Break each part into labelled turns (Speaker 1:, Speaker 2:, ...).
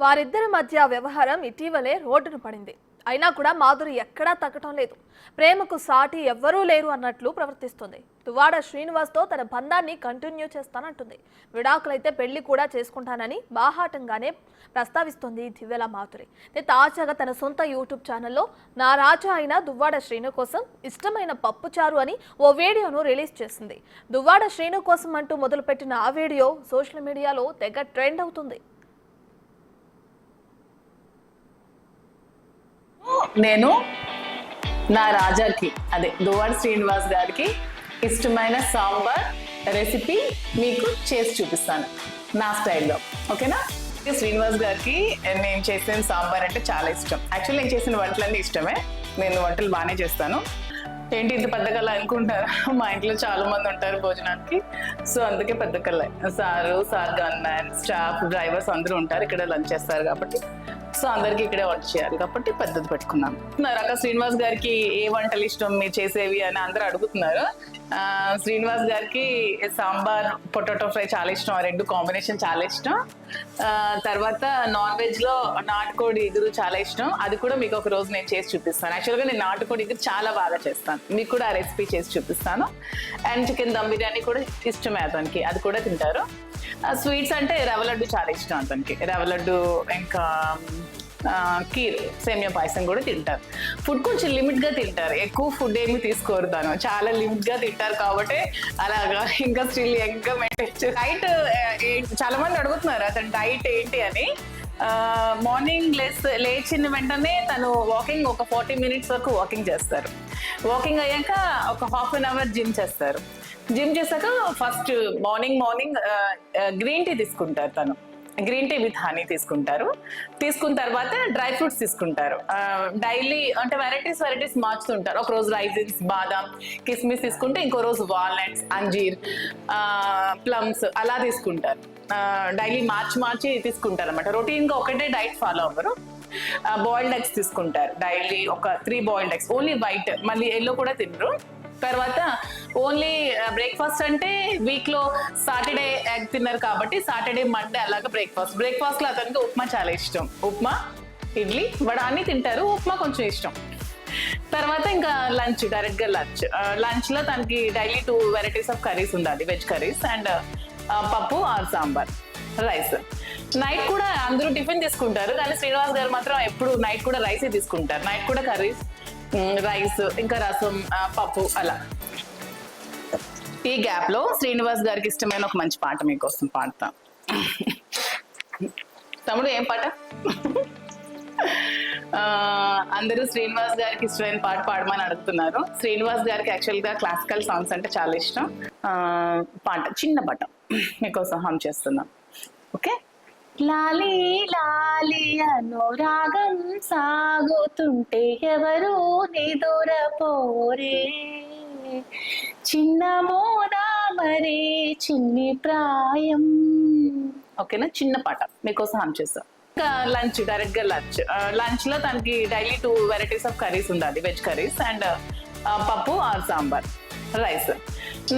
Speaker 1: వారిద్దరి మధ్య వ్యవహారం ఇటీవలే రోడ్డున పడింది. అయినా కూడా మాధురి ఎక్కడా తగ్గటం లేదు. ప్రేమకు సాటి ఎవ్వరూ లేరు అన్నట్లు ప్రవర్తిస్తుంది. దువ్వాడ శ్రీనివాస్తో తన బంధాన్ని కంటిన్యూ చేస్తానంటుంది. విడాకులైతే పెళ్లి కూడా చేసుకుంటానని బాహాటంగానే ప్రస్తావిస్తోంది దివ్యల మాధురి. తాజాగా తన సొంత యూట్యూబ్ ఛానల్లో నా రాజా అయిన దువ్వాడ శ్రీను కోసం ఇష్టమైన పప్పుచారు అని ఓ వీడియోను రిలీజ్ చేసింది. దువ్వాడ శ్రీను కోసం అంటూ మొదలుపెట్టిన ఆ వీడియో సోషల్ మీడియాలో తెగ ట్రెండ్ అవుతుంది.
Speaker 2: నేను నా రాజాకి అదే దువ్వాడ శ్రీనివాస్ గారికి ఇష్టమైన సాంబార్ రెసిపీ మీకు చేసి చూపిస్తాను నా స్టైల్లో. ఓకేనా? శ్రీనివాస్ గారికి నేను చేసిన సాంబార్ అంటే చాలా ఇష్టం. యాక్చువల్లీ నేను చేసిన వంటలన్నీ ఇష్టమే. నేను వంటలు బాగానే చేస్తాను. ఏంటి ఇంత పెద్ద కళ అనుకుంటారా? మా ఇంట్లో చాలా మంది ఉంటారు భోజనానికి. సో అందుకే పెద్ద కళ. Sir gun man, staff, drivers అందరూ ఉంటారు ఇక్కడ లంచ్ చేస్తారు కాబట్టి. సో అందరికి ఇక్కడే వంట చేయాలి కాబట్టి పెద్దది పెట్టుకున్నాను. అక్క శ్రీనివాస్ గారికి ఏ వంటలు ఇష్టం మీరు చేసేవి అని అందరూ అడుగుతున్నారు. శ్రీనివాస్ గారికి సాంబార్, పొటాటో ఫ్రై చాలా ఇష్టం. ఆ రెండు కాంబినేషన్ చాలా ఇష్టం. తర్వాత నాన్ వెజ్ లో నాటుకోడి ఇగురు చాలా ఇష్టం. అది కూడా మీకు ఒక రోజు నేను చేసి చూపిస్తాను. యాక్చువల్గా నేను నాటుకోడి ఇగురు చాలా బాగా చేస్తాను. మీకు కూడా ఆ రెసిపీ చేసి చూపిస్తాను. అండ్ చికెన్ దమ్ బిర్యానీ కూడా ఇష్టమే అతనికి, అది కూడా తింటారు. స్వీట్స్ అంటే రవ్వ లడ్డు చాలా ఇష్టం అతనికి. రవ్వ లడ్డు, ఇంకా కీర్, సేమియా పాయసం కూడా తింటారు. ఫుడ్ కొంచెం లిమిట్ గా తింటారు. ఎక్కువ ఫుడ్ ఏమి తీసుకోరు. తను చాలా లిమిట్ గా తింటారు కాబట్టి అలాగా ఇంకా స్టిల్ ఇంకా మెయింటైన్. డైట్ చాలా మంది అడుగుతున్నారు అతను డైట్ ఏంటి అని. మార్నింగ్ లేచిన వెంటనే తను వాకింగ్ ఒక 40 minutes వరకు వాకింగ్ చేస్తారు. వాకింగ్ అయ్యాక ఒక ½ an hour జిమ్ చేస్తారు. జిమ్ చేశాక ఫస్ట్ మార్నింగ్ గ్రీన్ టీ తీసుకుంటారు. తను గ్రీన్ టీ విత్ హనీ తీసుకుంటారు. తీసుకున్న తర్వాత డ్రై ఫ్రూట్స్ తీసుకుంటారు. డైలీ అంటే వెరైటీస్ మార్చుతుంటారు. ఒక రోజు రైజిన్స్, బాదాం, కిస్మిస్ తీసుకుంటే ఇంకో రోజు వాల్నట్స్, అంజీర్, ప్లమ్స్ అలా తీసుకుంటారు. డైలీ మార్చి తీసుకుంటారు అనమాట. రొటీన్గా ఒకటే డైట్ ఫాలో అవ్వరు. బాయిల్డ్ ఎగ్స్ తీసుకుంటారు. డైలీ ఒక 3 బాయిల్డ్ ఎగ్స్, ఓన్లీ వైట్, మళ్ళీ ఎల్లో కూడా తినరు. తర్వాత ఓన్లీ బ్రేక్ఫాస్ట్ అంటే వీక్ లో సాటర్డే ఎగ్ తిన్నారు కాబట్టి సాటర్డే, మండే అలాగా బ్రేక్ఫాస్ట్ లో అతనికి ఉప్మా చాలా ఇష్టం. ఉప్మా, ఇడ్లీ, వడ అన్ని తింటారు. ఉప్మా కొంచెం ఇష్టం. తర్వాత ఇంకా లంచ్, డైరెక్ట్ గా లంచ్ లో తనకి డైలీ 2 varieties ఆఫ్ కర్రీస్ ఉండాలి. వెజ్ కర్రీస్ అండ్ పప్పు ఆర్ సాంబార్, రైస్. నైట్ కూడా అందరూ టిఫిన్ తీసుకుంటారు కానీ శ్రీనివాస్ గారు మాత్రం ఎప్పుడు నైట్ కూడా రైసే తీసుకుంటారు. నైట్ కూడా కర్రీస్, రైస్, ఇంకా రసం, పప్పు అలా. ఈ గ్యాప్ లో శ్రీనివాస్ గారికి ఇష్టమైన ఒక మంచి పాట మీకోసం పాడతాం. తమ్ముడు ఏం పాట? అందరూ శ్రీనివాస్ గారికి ఇష్టమైన పాట పాడమని అడుగుతున్నారు. శ్రీనివాస్ గారికి యాక్చువల్ గా క్లాసికల్ సాంగ్స్ అంటే చాలా ఇష్టం. పాట, చిన్న పాట మీకోసం హమ్ చేస్తున్నాం. ఓకే? లాలి లాలి అనురాగం సాగుతుంటే ఎవరు నిదురపోరే, చిన్న మోదా మరే చిన్ని ప్రాయం. ఓకేనా? చిన్న పాట మీకోసం హమ్ చేస్తాం. ఇంకా లంచ్, డైరెక్ట్ గా లంచ్ లో తనకి డైలీ 2 varieties ఆఫ్ కర్రీస్ ఉండాలి. వెజ్ కర్రీస్ అండ్ పప్పు ఆర్ సాంబార్, రైస్.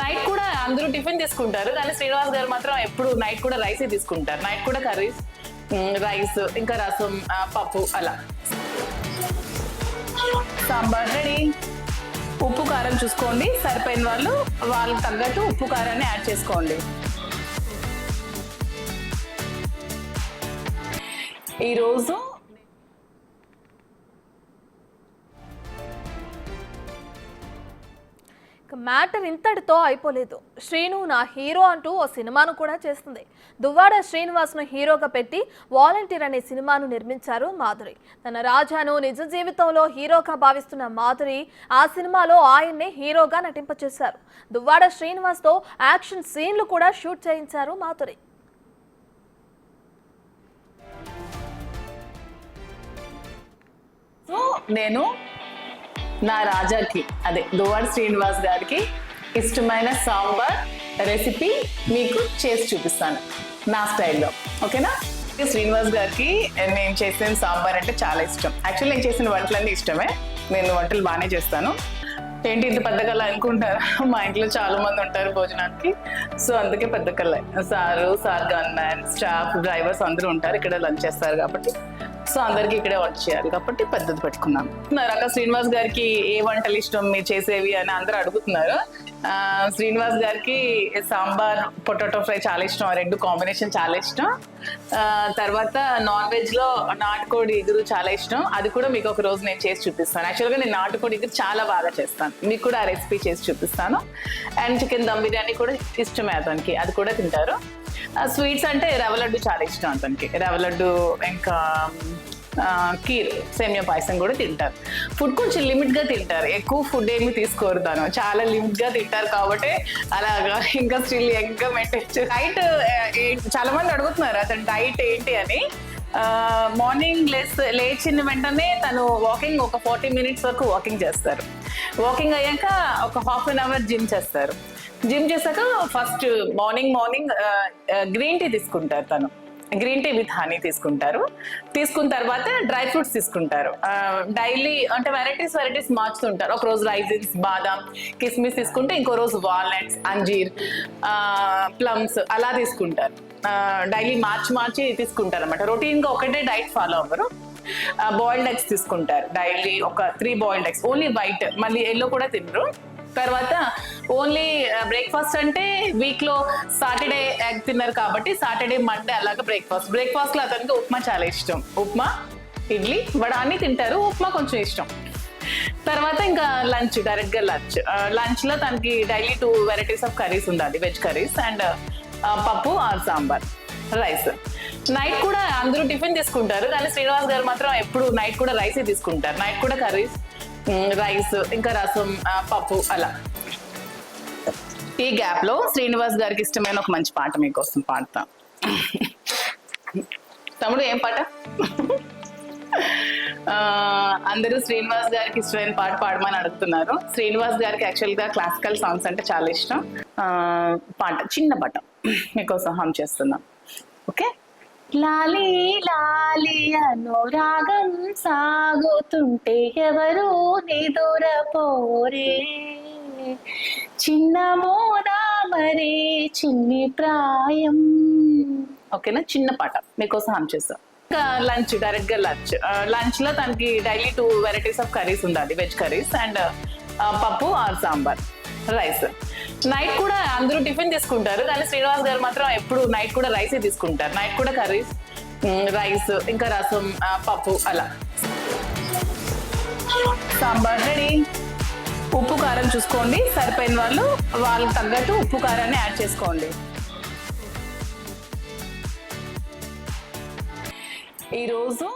Speaker 2: నైట్ కూడా అందరూ టిఫిన్ తీసుకుంటారు కానీ శ్రీనివాస్ గారు మాత్రం ఎప్పుడు నైట్ కూడా రైసే తీసుకుంటారు. నైట్ కూడా కర్రీస్, రైస్, ఇంకా రసం, పప్పు అలా. సాంబార్ రెడీ. ఉప్పు కారం చూసుకోండి. సరిపోయిన వాళ్ళకి తగ్గట్టు ఉప్పు కారాన్ని యాడ్ చేసుకోండి. ఈరోజు
Speaker 1: మ్యాటర్ ఇంతటితో అయిపోలేదు. శ్రీను నా హీరో అంటూ ఓ సినిమాను కూడా చేస్తుంది. దువ్వాడ శ్రీనివాస్ను హీరోగా పెట్టి వాలంటీర్ అనే సినిమాను నిర్మించారు మాధురి. తన రాజాను నిజ జీవితంలో హీరోగా భావిస్తున్న మాధురి ఆ సినిమాలో ఆయన్నే హీరోగా నటింపచేశారు. దువ్వాడ శ్రీనివాస్తో యాక్షన్ సీన్లు కూడా షూట్ చేయించారు మాధురి.
Speaker 2: నేను నా రాజాకి అదే దువ్వాడ శ్రీనివాస్ గారికి ఇష్టమైన సాంబార్ రెసిపీ మీకు చేసి చూపిస్తాను నా స్టైల్లో. ఓకేనా? శ్రీనివాస్ గారికి నేను చేసిన సాంబార్ అంటే చాలా ఇష్టం. యాక్చువల్లీ నేను చేసిన వంటలన్నీ ఇష్టమే. నేను వంటలు బాగానే చేస్తాను. ఏంటి ఇంత పెద్ద కళ అనుకుంటారా? మా ఇంట్లో చాలా మంది ఉంటారు భోజనానికి, సో అందుకే పెద్ద కళ. Sir gun man, staff, drivers అందరూ ఉంటారు ఇక్కడ, లంచ్ చేస్తారు కాబట్టి, సో అందరికి ఇక్కడే వంట చేయాలి కాబట్టి పెద్దది పెట్టుకున్నాం. అక్క శ్రీనివాస్ గారికి ఏ వంటలు ఇష్టం మీరు చేసేవి అని అందరూ అడుగుతున్నారు. శ్రీనివాస్ గారికి సాంబార్, పొటాటో ఫ్రై చాలా ఇష్టం, ఆ రెండు కాంబినేషన్ చాలా ఇష్టం. తర్వాత నాన్ వెజ్ లో నాటుకోడి ఇగురు చాలా ఇష్టం, అది కూడా మీకు ఒక రోజు నేను చేసి చూపిస్తాను. యాక్చువల్గా నేను నాటుకోడి ఇగురు చాలా బాగా చేస్తాను, మీకు కూడా ఆ రెసిపీ చేసి చూపిస్తాను. అండ్ చికెన్ దమ్ బిర్యానీ కూడా ఇష్టమే అతనికి, అది కూడా తింటారు. స్వీట్స్ అంటే రవ్వ లడ్డు చాలా ఇష్టం అతనికి, రవ్వ లడ్డు ఇంకా కీర్, సేమియా పాయసం కూడా తింటారు. ఫుడ్ కొంచెం లిమిట్ గా తింటారు, ఎక్కువ ఫుడ్ ఏమి తీసుకోరు, తను చాలా లిమిట్ గా తింటారు కాబట్టి అలాగా ఇంకా స్టిల్ యంగ్ గా మెయింటైన్. డైట్ చాలా మంది అడుగుతున్నారు అతను డైట్ ఏంటి అని. మార్నింగ్ లేచిన వెంటనే తను వాకింగ్ ఒక 40 minutes వరకు వాకింగ్ చేస్తారు. వాకింగ్ అయ్యాక ఒక ½ an hour జిమ్ చేస్తారు. జిమ్ చేశాక ఫస్ట్ మార్నింగ్ గ్రీన్ టీ తీసుకుంటారు, తను గ్రీన్ టీ విత్ హనీ తీసుకుంటారు. తీసుకున్న తర్వాత డ్రై ఫ్రూట్స్ తీసుకుంటారు. డైలీ అంటే వెరైటీస్ మార్చుతుంటారు. ఒక రోజు రైజిన్స్, బాదాం, కిస్మిస్ తీసుకుంటే ఇంకో రోజు వాల్నట్స్, అంజీర్, ప్లమ్స్ అలా తీసుకుంటారు. డైలీ మార్చి తీసుకుంటారు అనమాట. రొటీన్ గా ఒకటే డైట్ ఫాలో అవ్వరు. బాయిల్డ్ ఎగ్స్ తీసుకుంటారు డైలీ, ఒక 3 బాయిల్డ్ ఎగ్స్, ఓన్లీ వైట్, మళ్ళీ ఎల్లో కూడా తినరు. తర్వాత ఓన్లీ బ్రేక్ఫాస్ట్ అంటే వీక్ లో సాటర్డే ఎగ్ తిన్నారు కాబట్టి సాటర్డే, మండే అలాగా బ్రేక్ఫాస్ట్ లో అతనికి ఉప్మా చాలా ఇష్టం. ఉప్మా, ఇడ్లీ, వడ అన్ని తింటారు, ఉప్మా కొంచెం ఇష్టం. తర్వాత ఇంకా లంచ్, డైరెక్ట్ గా లంచ్ లో తనకి డైలీ 2 varieties ఆఫ్ కర్రీస్ ఉండాలి, వెజ్ కర్రీస్ అండ్ పప్పు ఆర్ సాంబార్, రైస్. నైట్ కూడా అందరూ టిఫిన్ తీసుకుంటారు కానీ శ్రీనివాస్ గారు మాత్రం ఎప్పుడు నైట్ కూడా రైసే తీసుకుంటారు. నైట్ కూడా కర్రీస్, రైస్, ఇంకా రసం, పప్పు అలా. ఈ గ్యాప్ లో శ్రీనివాస్ గారికి ఇష్టమైన ఒక మంచి పాట మీకోసం పాడతాం. తమ్ముడు ఏం పాట? అందరూ శ్రీనివాస్ గారికి ఇష్టమైన పాట పాడమని అడుగుతున్నారు. శ్రీనివాస్ గారికి యాక్చువల్ గా క్లాసికల్ సాంగ్స్ అంటే చాలా ఇష్టం. పాట, చిన్న పాట మీకోసం హమ్ చేస్తున్నాం. ఓకే. లాలి లాలి అనురాగం సాగుతుంటే ఎవరు నిదురపోరే, చిన్న మోదా మరే చిన్ని ప్రాయం. ఓకేనా, చిన్న పాట మీకోసం హమ్ చేస్తాం. ఇంకా లంచ్, డైరెక్ట్ గా లంచ్ లో తనకి డైలీ 2 varieties ఆఫ్ కర్రీస్ ఉండాలి, వెజ్ కర్రీస్ అండ్ పప్పు ఆర్ సాంబార్, రైస్. నైట్ కూడా అందరూ టిఫిన్ తీసుకుంటారు కానీ శ్రీనివాస్ గారు మాత్రం ఎప్పుడు నైట్ కూడా రైసే తీసుకుంటారు. నైట్ కూడా కర్రీస్, రైస్, ఇంకా రసం, పప్పు అలా. సాంబార్ రెడీ. ఉప్పు కారం చూసుకోండి, సరిపోయిన వాళ్ళు వాళ్ళకి తగ్గట్టు ఉప్పు కారాన్ని యాడ్ చేసుకోండి. ఈరోజు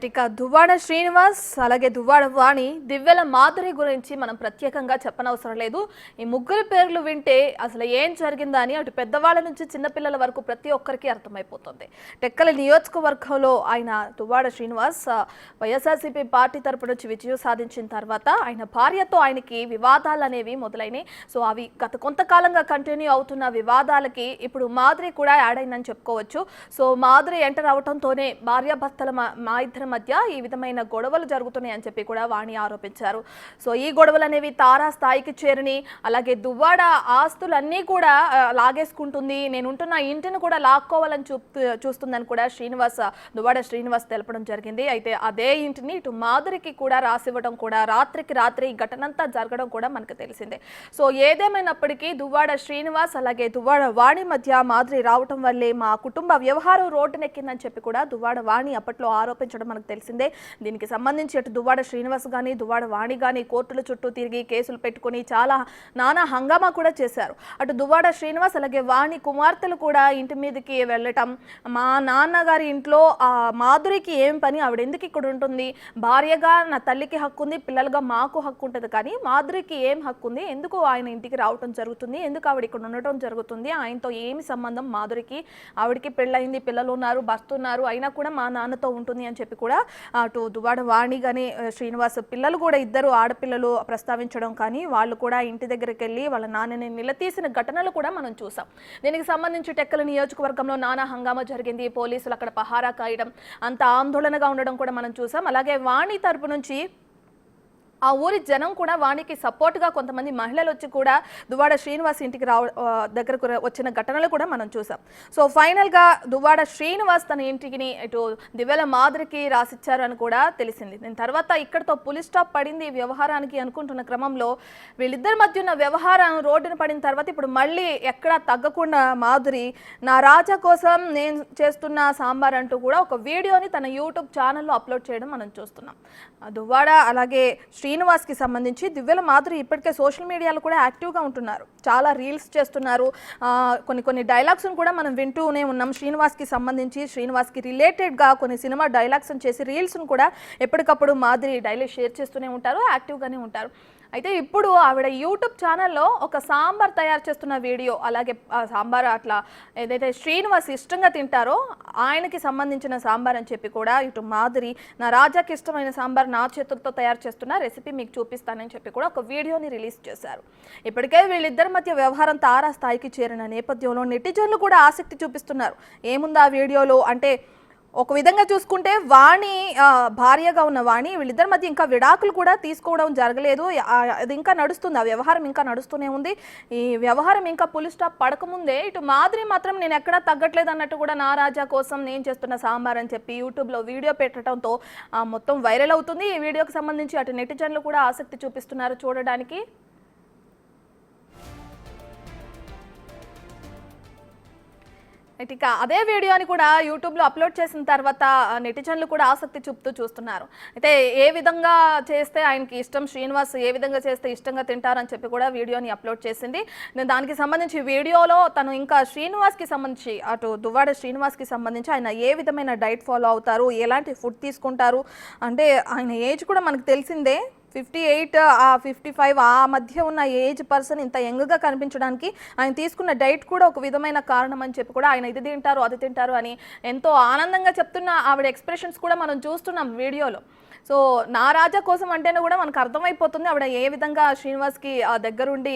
Speaker 1: ఇక దువ్వాడ శ్రీనివాస్ అలాగే దువ్వాడ వాణి, దివ్యల మాధురి గురించి మనం ప్రత్యేకంగా చెప్పనవసరం లేదు. ఈ ముగ్గురి పేర్లు వింటే అసలు ఏం జరిగిందా అని అటు పెద్దవాళ్ళ నుంచి చిన్నపిల్లల వరకు ప్రతి ఒక్కరికి అర్థమైపోతుంది. టెక్కలి నియోజకవర్గంలో ఆయన దువ్వాడ శ్రీనివాస్ వైఎస్ఆర్సీపీ పార్టీ తరపు నుంచి విజయం సాధించిన తర్వాత ఆయన భార్యతో ఆయనకి వివాదాలు అనేవి మొదలైనవి. సో అవి గత కొంతకాలంగా కంటిన్యూ అవుతున్న వివాదాలకి ఇప్పుడు మాధురి కూడా యాడ్ అయిందని చెప్పుకోవచ్చు. సో మాధురి ఎంటర్ అవడంతోనే భార్యాభర్తల మా ఇద్దరి మధ్య ఈ విధమైన గొడవలు జరుగుతున్నాయని చెప్పి కూడా వాణి ఆరోపించారు. సో ఈ గొడవలు అనేవి తారా స్థాయికి చేరని, అలాగే దువ్వాడ ఆస్తులన్నీ కూడా లాగేసుకుంటుంది, నేనుంటున్న ఇంటిని కూడా లాక్కోవాలని చూస్తుందని కూడా దువ్వాడ శ్రీనివాస్ తెలపడం జరిగింది. అయితే అదే ఇంటిని ఇటు మాధురికి కూడా రాసివ్వడం కూడా రాత్రికి రాత్రి ఈ ఘటనంతా జరగడం కూడా మనకు తెలిసిందే. సో ఏదేమైనప్పటికీ దువ్వాడ శ్రీనివాస్ అలాగే దువ్వాడ వాణి మధ్య మాధురి రావటం వల్లే మా కుటుంబ వ్యవహారం రోడ్డునెక్కిందని చెప్పి కూడా దువ్వాడ వాణి అప్పట్లో ఆరోపించడం మనకు తెలిసిందే. దీనికి సంబంధించి అటు దువ్వాడ శ్రీనివాస్ కానీ దువ్వాడ వాణి కానీ కోర్టుల చుట్టూ తిరిగి కేసులు పెట్టుకుని చాలా నానా హంగామా కూడా చేశారు. అటు దువ్వాడ శ్రీనివాస్ అలాగే వాణి కుమార్తెలు కూడా ఇంటి మీదకి వెళ్ళటం, మా నాన్నగారి ఇంట్లో మాధురికి ఏం పని, ఆవిడ ఎందుకు ఇక్కడ ఉంటుంది, భార్యగా నా తల్లికి హక్కు ఉంది, పిల్లలుగా మాకు హక్కు ఉంటుంది, కానీ మాధురికి ఏం హక్కు ఉంది, ఎందుకు ఆయన ఇంటికి రావటం జరుగుతుంది, ఎందుకు ఆవిడ ఇక్కడ ఉండటం జరుగుతుంది, ఆయనతో ఏమి సంబంధం, మాధురికి ఆవిడకి పెళ్ళయింది, పిల్లలు ఉన్నారు, భర్త ఉన్నారు, అయినా కూడా మా నాన్నతో ఉంటుంది అని చెప్పి కూడా అటు దువ్వాడ వాణి కానీ శ్రీనివాస్ పిల్లలు కూడా ఇద్దరు ఆడపిల్లలు ప్రస్తావించడం కానీ వాళ్ళు కూడా ఇంటి దగ్గరికి వెళ్ళి వాళ్ళ నాన్నని నిలదీసిన ఘటనలు కూడా మనం చూసాం. దీనికి సంబంధించి టెక్కల నియోజకవర్గంలో నానా హంగామా జరిగింది. పోలీసులు అక్కడ పహారా కాయడం, అంత ఆందోళనగా ఉండడం కూడా మనం చూసాం. అలాగే వాణి తరపు నుంచి ఆ ఊరి జనం కూడా వాణికి సపోర్ట్గా కొంతమంది మహిళలు వచ్చి కూడా దువ్వాడ శ్రీనివాస్ ఇంటికి దగ్గరకు వచ్చిన ఘటనలు కూడా మనం చూసాం. సో ఫైనల్గా దువ్వాడ శ్రీనివాస్ తన ఇంటికి ఇటు దివ్యల మాదిరికి రాసిచ్చారు అని కూడా తెలిసింది. దీని తర్వాత ఇక్కడతో పులి స్టాప్ పడింది ఈ వ్యవహారానికి అనుకుంటున్న క్రమంలో వీళ్ళిద్దరి మధ్య ఉన్న వ్యవహారం రోడ్డున పడిన తర్వాత ఇప్పుడు మళ్ళీ ఎక్కడా తగ్గకుండా మాధురి నా రాజా కోసం నేను చేస్తున్న సాంబార్ అంటూ కూడా ఒక వీడియోని తన యూట్యూబ్ ఛానల్లో అప్లోడ్ చేయడం మనం చూస్తున్నాం. దువ్వాడ అలాగే శ్రీనివాస్కి సంబంధించి దివ్యల మాధురి ఇప్పటికే సోషల్ మీడియాలో కూడా యాక్టివ్గా ఉంటున్నారు, చాలా రీల్స్ చేస్తున్నారు, కొన్ని డైలాగ్స్ను కూడా మనం వింటూనే ఉన్నాం. శ్రీనివాస్కి సంబంధించి శ్రీనివాస్కి రిలేటెడ్గా కొన్ని సినిమా డైలాగ్స్ని చేసి రీల్స్ను కూడా ఎప్పటికప్పుడు మాధురి డైలీ షేర్ చేస్తూనే ఉంటారు, యాక్టివ్గానే ఉంటారు. అయితే ఇప్పుడు ఆవిడ యూట్యూబ్ ఛానల్లో ఒక సాంబార్ తయారు చేస్తున్న వీడియో, అలాగే సాంబార్ అట్లా ఏదైతే శ్రీనివాస్ ఇష్టంగా తింటారో ఆయనకి సంబంధించిన సాంబార్ అని చెప్పి కూడా ఇటు మాధురి నా రాజాకి ఇష్టమైన సాంబార్ నా చేతులతో తయారు చేస్తున్న రెసిపీ మీకు చూపిస్తానని చెప్పి కూడా ఒక వీడియోని రిలీజ్ చేశారు. ఇప్పటికే వీళ్ళిద్దరి మధ్య వ్యవహారం తారా స్థాయికి చేరిన నేపథ్యంలో నెటిజన్లు కూడా ఆసక్తి చూపిస్తున్నారు. ఏముంది ఆ వీడియోలో అంటే, ఒక విధంగా చూసుకుంటే వాణి భార్యగా ఉన్న వాణి వీళ్ళిద్దరి మధ్య ఇంకా విడాకులు కూడా తీసుకోవడం జరగలేదు, అది ఇంకా నడుస్తుంది, ఆ వ్యవహారం ఇంకా నడుస్తూనే ఉంది. ఈ వ్యవహారం ఇంకా పులి స్టాప్ పడకముందే ఇటు మాధురి మాత్రం నేను ఎక్కడా తగ్గట్లేదు అన్నట్టు కూడా నా రాజా కోసం నేను చేస్తున్న సాంబార్ అని చెప్పి యూట్యూబ్లో వీడియో పెట్టడంతో మొత్తం వైరల్ అవుతుంది. ఈ వీడియోకి సంబంధించి అటు నెటిజన్లు కూడా ఆసక్తి చూపిస్తున్నారు చూడడానికి. ఇక అదే వీడియోని కూడా యూట్యూబ్లో అప్లోడ్ చేసిన తర్వాత నెటిజన్లు కూడా ఆసక్తి చూస్తున్నారు. అయితే ఏ విధంగా చేస్తే ఆయనకి ఇష్టం, శ్రీనివాస్ ఏ విధంగా చేస్తే ఇష్టంగా తింటారని చెప్పి కూడా వీడియోని అప్లోడ్ చేసింది. దానికి సంబంధించి వీడియోలో తను ఇంకా శ్రీనివాస్కి సంబంధించి అటు దువ్వాడ శ్రీనివాస్కి సంబంధించి ఆయన ఏ విధమైన డైట్ ఫాలో అవుతారు, ఎలాంటి ఫుడ్ తీసుకుంటారు, అంటే ఆయన ఏజ్ కూడా మనకు తెలిసిందే 58 55 ఆ మధ్య ఉన్న ఏజ్ పర్సన్ ఇంత యంగ్గా కనిపించడానికి ఆయన తీసుకున్న డైట్ కూడా ఒక విధమైన కారణం అని చెప్పి కూడా ఆయన ఇది తింటారు అది తింటారు అని ఎంతో ఆనందంగా చెప్తున్న ఆవిడ ఎక్స్ప్రెషన్స్ కూడా మనం చూస్తున్నాం వీడియోలో. సో నా రాజా కోసం అంటేనే కూడా మనకు అర్థమైపోతుంది ఆవిడ ఏ విధంగా శ్రీనివాస్కి దగ్గరుండి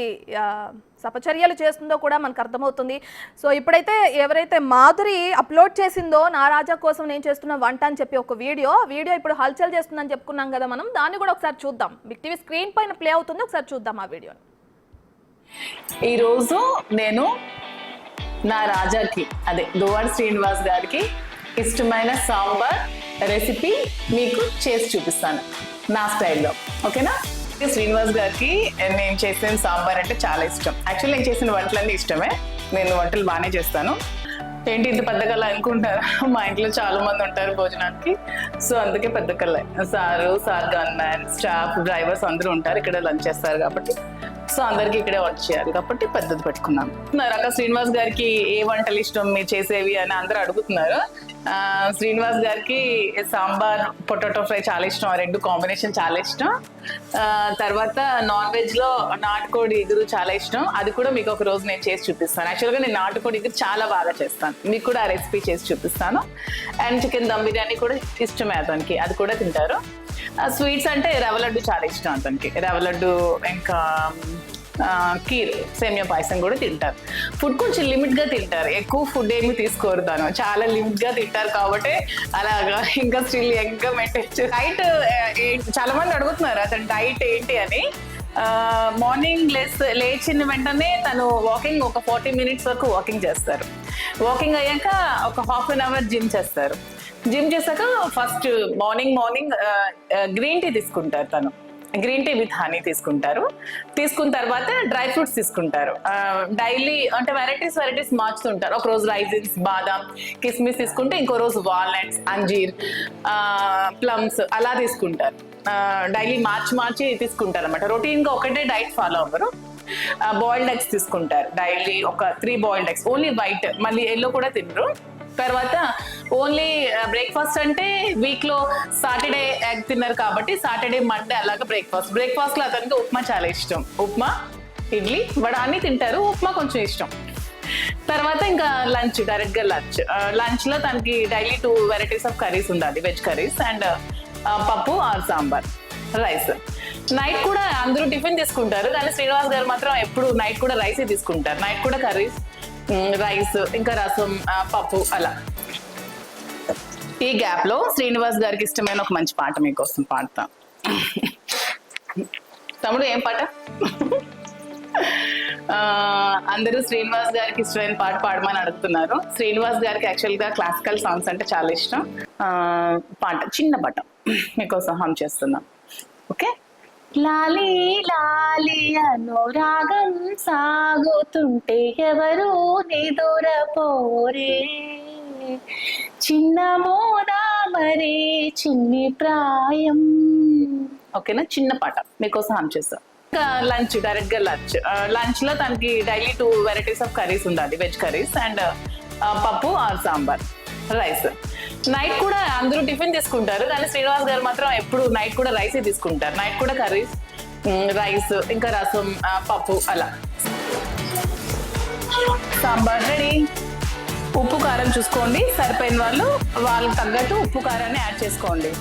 Speaker 1: సపచర్యలు చేస్తుందో కూడా మనకు అర్థమవుతుంది. సో ఇప్పుడైతే ఎవరైతే మాధురి అప్లోడ్ చేసిందో నా రాజా కోసం నేను చేస్తున్న వంట అని చెప్పి ఒక వీడియో ఇప్పుడు హల్చల్ చేస్తుందని చెప్పుకున్నాం కదా మనం, దాన్ని కూడా ఒకసారి చూద్దాం. బిగ్ టీవీ స్క్రీన్ పైన ప్లే అవుతుంది, ఒకసారి చూద్దాం ఆ వీడియోని.
Speaker 2: ఈరోజు నేను నా రాజాకి అదే దువ్వాడ శ్రీనివాస్ గారికి ఇష్టమైన సాంబార్ రెసిపీ మీకు చేసి చూపిస్తాను నా స్టైల్లో, ఓకేనా? శ్రీనివాస్ గారికి నేను చేసిన సాంబార్ అంటే చాలా ఇష్టం. యాక్చువల్లీ నేను చేసిన వంటలన్నీ ఇష్టమే, నేను వంటలు బాగానే చేస్తాను. ఏంటి ఇంత పెద్ద కళ అనుకుంటారా? మా ఇంట్లో చాలా మంది ఉంటారు భోజనానికి, సో అందుకే పెద్ద కళ. Sir gun man, staff, drivers అందరూ ఉంటారు ఇక్కడ లంచ్ చేస్తారు కాబట్టి, సో అందరికి ఇక్కడే వంట చేయాలి కాబట్టి పెద్దది పెట్టుకున్నాను. అక్క శ్రీనివాస్ గారికి ఏ వంటలు ఇష్టం మీరు చేసేవి అని అందరూ అడుగుతున్నారు. శ్రీనివాస్ గారికి సాంబార్, పొటాటో ఫ్రై చాలా ఇష్టం, ఆ రెండు కాంబినేషన్ చాలా ఇష్టం. తర్వాత నాన్ వెజ్ లో నాటుకోడి ఇగురు చాలా ఇష్టం, అది కూడా మీకు ఒక రోజు నేను చేసి చూపిస్తాను. యాక్చువల్గా నేను నాటుకోడి ఇగురు చాలా బాగా చేస్తాను, మీకు కూడా ఆ రెసిపీ చేసి చూపిస్తాను. అండ్ చికెన్ దమ్ బిర్యానీ కూడా ఇష్టమే అతనికి, అది కూడా తింటారు. స్వీట్స్ అంటే రవ్వ లడ్డు చాలా ఇష్టం అతనికి, రవ్వ లడ్డు ఇంకా కీర్, సేమియా పాయసం కూడా తింటారు. ఫుడ్ కొంచెం లిమిట్గా తింటారు, ఎక్కువ ఫుడ్ ఏమి తీసుకోరు, తను చాలా లిమిట్గా తింటారు కాబట్టి అలాగా ఇంకా స్టిల్ యంగ్గా మెయింటైన్. డైట్ చాలా మంది అడుగుతున్నారు అతను డైట్ ఏంటి అని. మార్నింగ్ లేచిన వెంటనే తను వాకింగ్ ఒక 40 minutes వరకు వాకింగ్ చేస్తారు. వాకింగ్ అయ్యాక ఒక ½ an hour జిమ్ చేస్తారు. జిమ్ చేశాక ఫస్ట్ మార్నింగ్ గ్రీన్ టీ తీసుకుంటారు తను. గ్రీన్ టీ విత్ హనీ తీసుకుంటారు. తీసుకున్న తర్వాత డ్రై ఫ్రూట్స్ తీసుకుంటారు. డైలీ అంటే వెరైటీస్ మార్చుతుంటారు. ఒక రోజు రైజిన్స్, బాదాం, కిస్మిస్ తీసుకుంటే ఇంకో రోజు వాల్నట్స్, అంజీర్, ప్లమ్స్ అలా తీసుకుంటారు. డైలీ మార్చి తీసుకుంటారు అనమాట. రొటీన్ గా ఒకటే డైట్ ఫాలో అవ్వరు. బాయిల్డ్ ఎగ్స్ తీసుకుంటారు. డైలీ ఒక 3 బాయిల్డ్ ఎగ్స్, ఓన్లీ వైట్, మళ్ళీ ఎల్లో కూడా తినరు. తర్వాత ఓన్లీ బ్రేక్ఫాస్ట్ అంటే వీక్ లో సాటర్డే ఎగ్ తిన్నారు కాబట్టి సాటర్డే, మండే అలాగా బ్రేక్ఫాస్ట్ లో అతనికి ఉప్మా చాలా ఇష్టం. ఉప్మా, ఇడ్లీ, వడ అన్ని తింటారు. ఉప్మా కొంచెం ఇష్టం. తర్వాత ఇంకా లంచ్, డైరెక్ట్ గా లంచ్ లో తనకి డైలీ 2 వెరైటీస్ ఆఫ్ కర్రీస్ ఉండాలి. వెజ్ కర్రీస్ అండ్ పప్పు ఆర్ సాంబార్, రైస్. నైట్ కూడా అందరూ టిఫిన్ తీసుకుంటారు, కానీ శ్రీనివాస్ గారు మాత్రం ఎప్పుడు నైట్ కూడా రైసే తీసుకుంటారు. నైట్ కూడా కర్రీస్, రైస్, ఇంకా రసం, పప్పు అలా. ఈ గ్యాప్ లో శ్రీనివాస్ గారికి ఇష్టమైన ఒక మంచి పాట మీకోసం పాడతా. తమ్ముడు ఏం పాట? అందరూ శ్రీనివాస్ గారికి ఇష్టమైన పాట పాడమని అడుగుతున్నారు. శ్రీనివాస్ గారికి యాక్చువల్ గా క్లాసికల్ సాంగ్స్ అంటే చాలా ఇష్టం. పాట, చిన్న పాట మీకోసం హమ్ చేస్తున్నాం. ఓకే. లాలి లాలి అనురాగం సాగుతుంటే ఎవరు నిదురపోరే, చిన్న మోదా మరే చిన్ని ప్రాయం. ఓకేనా? చిన్న పాట మీకోసం హమ్ చేస్తాం. ఇంకా లంచ్, డైరెక్ట్ గా లంచ్ లో తనకి డైలీ 2 వెరైటీస్ ఆఫ్ కర్రీస్ ఉండాలి. వెజ్ కర్రీస్ అండ్ పప్పు ఆర్ సాంబార్, రైస్. నైట్ కూడా అందరూ టిఫిన్ తీసుకుంటారు, కానీ శ్రీనివాస్ గారు మాత్రం ఎప్పుడు నైట్ కూడా రైసే తీసుకుంటారు. నైట్ కూడా కర్రీస్, రైస్, ఇంకా రసం, పప్పు అలా. సాంబార్ రెడీ. ఉప్పు కారం చూసుకోండి, సరిపోయిన వాళ్ళు వాళ్ళకి తగ్గట్టు ఉప్పు కారాన్ని యాడ్ చేసుకోండి.